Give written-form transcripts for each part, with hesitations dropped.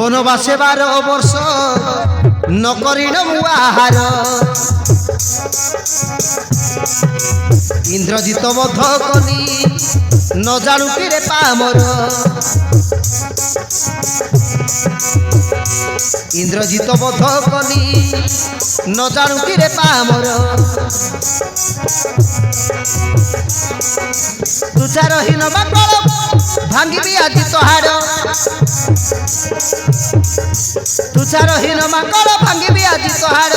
বনবাসে 12 বর্ষ নকরিল মুহার ইন্দ্রজিত বধ কলি ন জাণু কিরে পামর ইন্দ্রজিত বধ কলি ন জাণু কিরে পামর তুষারহীন বাকল ভাঙ্গিবি আজি তোহার তুষারহীন বাকল ভাঙ্গিবি আজি তোহার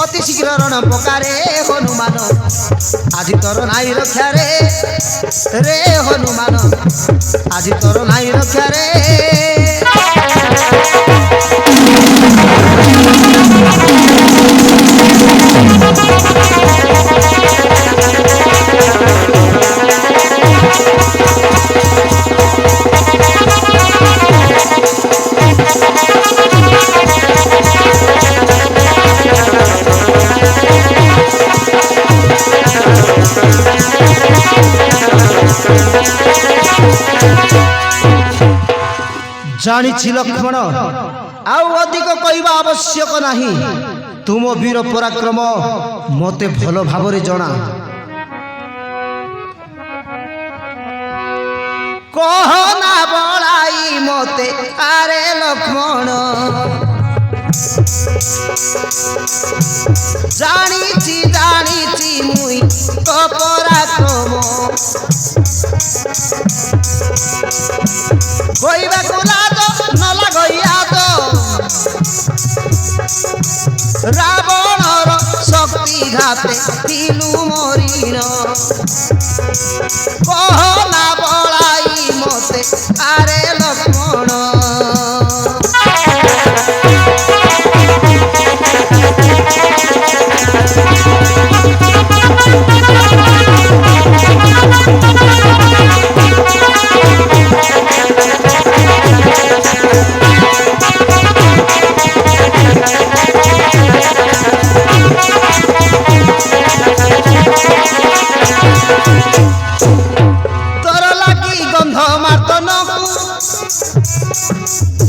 অতি শীঘ্র রণ পকারে হনুমান আজি তোর নাই রক্ষা রে হনুমান আজি তোর নাই রক্ষা রে জানিছি লক্ষ্মণ আউ অধিক কইবা আবশ্যক নাহি তুম বীর পরাক্রম মতে ভাল ভাবরে জনা কহনা বলাই মতে আরে লক্ষ্মণ জানিছি জানিছি মুই তো পরাক্রম কইবা কুলাদ নলা গইয়াদ রাবণর শক্তি ঘাতে তিলু মরিণ কহনা বলাই মতে আরে লক্ষ্মণ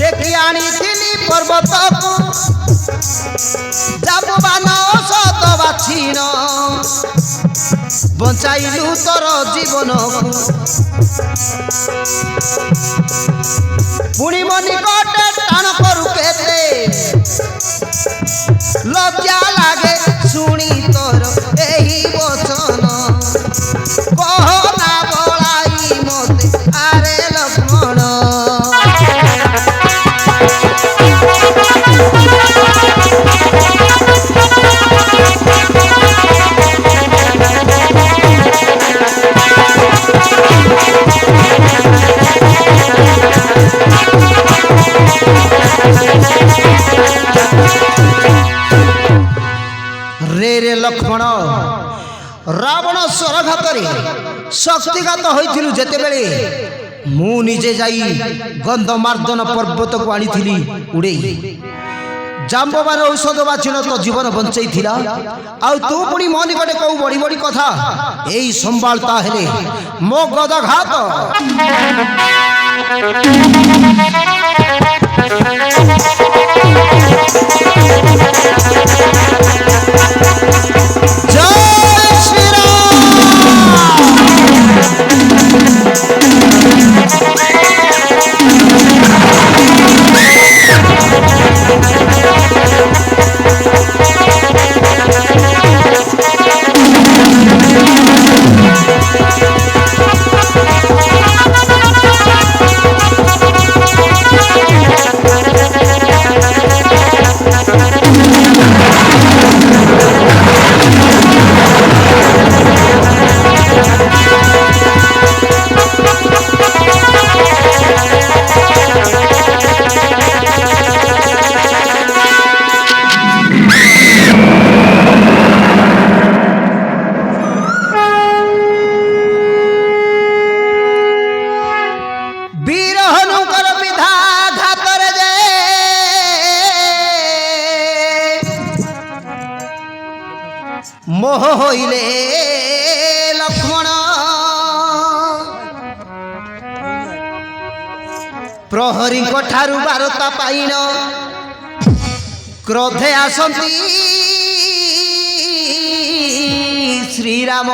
দেখি আনিছিলি পর্বতকু যাববান ঔষধ বাছিণ বঞ্চাইলু তোর জীবনকু পুଣି ମୋ ନିକଟେ ଟାଣ କରୁ କେତେ ଲଜ୍ଜା ଲାଗେ ଶୁଣି ତୋର ଏହି ବଚନ କହନା ବଳାଇ ମତେ ଆରେ ଲକ୍ଷ୍ମଣ रे रे लक्ष्मण रावण स्वरघातरे शक्तिघात होइथिलु जेतेबेले मु निजे जाई गंधमार्दन पर्वत को आनिथिली उड़ेई जाम्बवान औषध बाछिण तो जीवन बंचई थिला आ तू पुणी मो निकटे कहू बड़ी बड़ी कथा एई संभालता हेले मो गदघात मोह होइले लक्ष्मण प्रहरीଙ୍କ ଠାରୁ ବାରତା ପାଇନ क्रोधे आसंती श्रीराम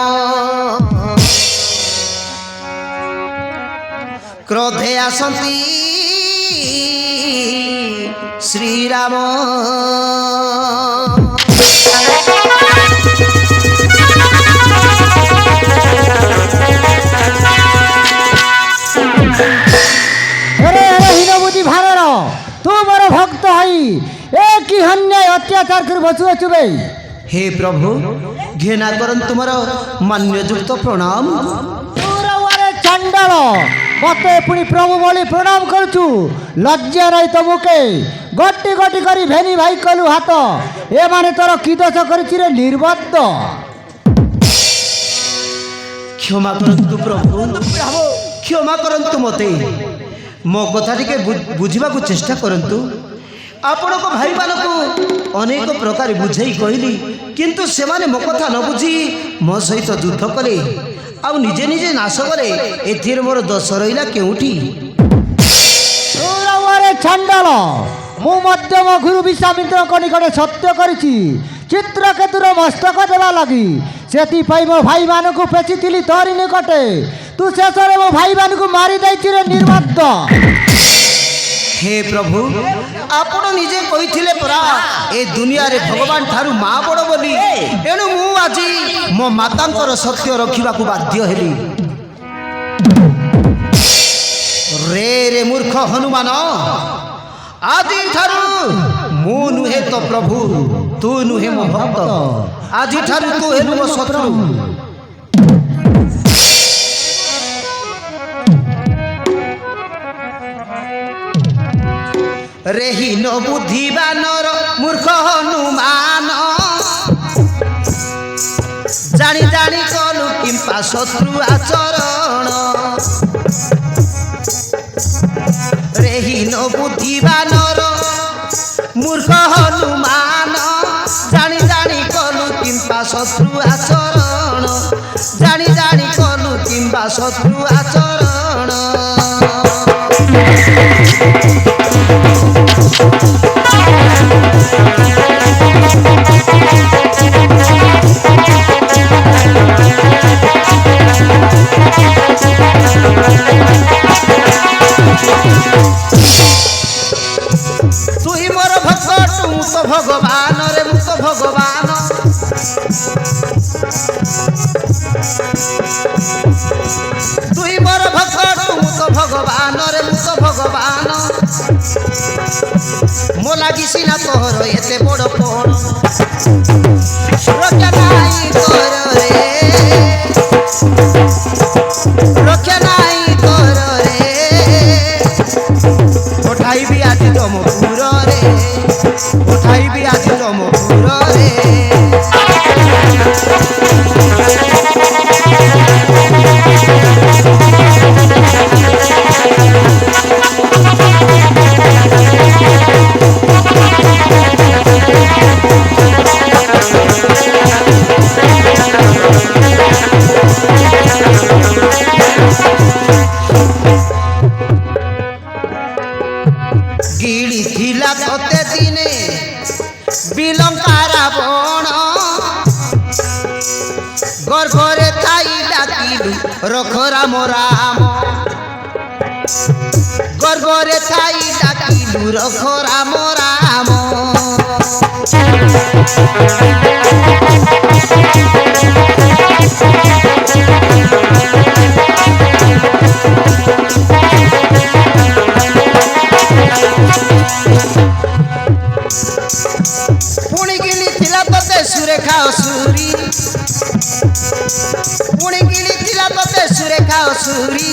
क्रोधे आसंती श्रीराम भारर तू मोर भक्त हई एक ही अन्याय अत्याचार कर बचु चुबे हे प्रभु घृणा करन तुमर मान्ययुक्त प्रणाम चंडाल मते पुणी प्रभु बोली प्रणाम करचु लज्जा रही तो मुके गट्टी गट्टी करी भेनी भाई कलु हाथ ए माने तोर की दोष करछि रे निर्बद्ध क्षमा करंतु प्रभु क्षमा करंतु मते मो कथा टिके बुझिबा को चेष्टा करंतु आपण को भाई मानक अनेक प्रकार बुझाई कहली किंतु से माने मो कथा न बुझी मो सहित युद्ध कले आ निजे निजे नाश कले एथिर मोर दोष रहिला केउठी ओरे छंडाल मु मध्यम गुरु विश्वामित्र को निकटे सत्य करिछि चित्रकेतुर मस्तक देवा लगी सेति पई मो भाई मानक पेचिथिली तोरी निकटे तू शेषरे मो भाई मानक मारी दैछि रे निर्बद्ध हे प्रभु आपण निजे कहिथिले परा ए दुनिया रे भगवान ठारू मा बड़ बोली एणु मु आजी मो मातांकर सत्य रखिबा को बाध्य हेली रे रे मूर्ख हनुमान आदि ठारू मु नुहे तो प्रभु तू नुहे मो भक्त आदि ठारू तू हेलु मो शत्रु रेही न बुद्धिवानर मूर्ख हनुमान जानी जानी कलु किंपा शत्रु आचरण रेही न बुद्धिवानर मूर्ख हनुमान जानी जानी कलु किंपा शत्रु आचरण जानी जानी कलु किंपा शत्रु आचरण तू ही मोर भक्त तू तो भगवान रे मु तो भगवान तू ही मोर भक्त तू तो भगवान रे मु तो भगवान मो लागी सिना तोहर एते बड़ कोण रक्षा नाही तोर रे रक्षा नाही तोर रे उठाई भी आज तुम पूर रे उठाई भी आज तुम पूर रे गिड़ी थिला तोते दिने बिलंकारा बण गर्भरे थाई डाकिलु रख राम राम गर्भरे थाई डाकिलु रख राम राम पुणी गिली थिला तोते सुरेखा असुरी पुणी गिली थिला तोते सुरेखा असुरी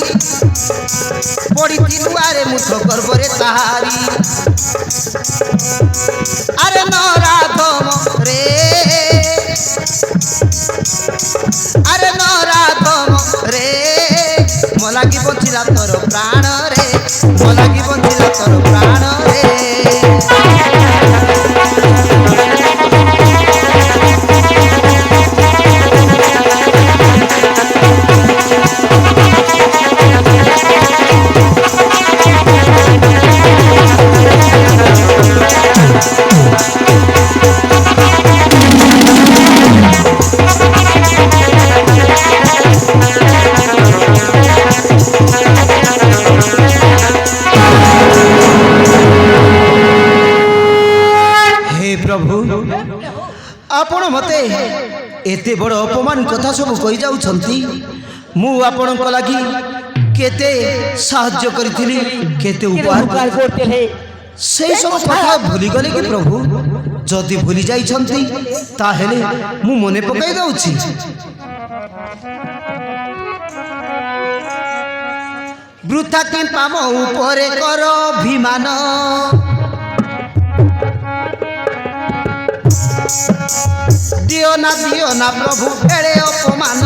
पड़ी तिनुआरे मुठ गर्भरे ताहारी अरे नराधम रे अरे नराधम रे मो लागी बंचिला तोर प्राण रे मो लागी बंचिला तोर प्राण रे ମତେ ଏତେ ବଡ଼ ଅପମାନ କଥା ସବୁ କହି ଯାଉଛନ୍ତି। ମୁଁ ଆପଣଙ୍କ ଲାଗି କେତେ ସାହାଯ୍ୟ କରିଥିଲି, କେତେ ଉପହାର করতেলে সেই ସବୁ କଥା ଭୁଲିଗଲେ କି ପ୍ରଭୁ? ଯଦି ଭୁଲି ଯାଇଛନ୍ତି ତାହେଲେ ମୁଁ ମନେ ପକାଇ ଦେଉଛି। ବୃଥା କିମ୍ପା ମୋ ଉପରେ କର ଅଭିମାନ, ଦିଅ ନା ପ୍ରଭୁ ଏଡ଼େ ଅପମାନ।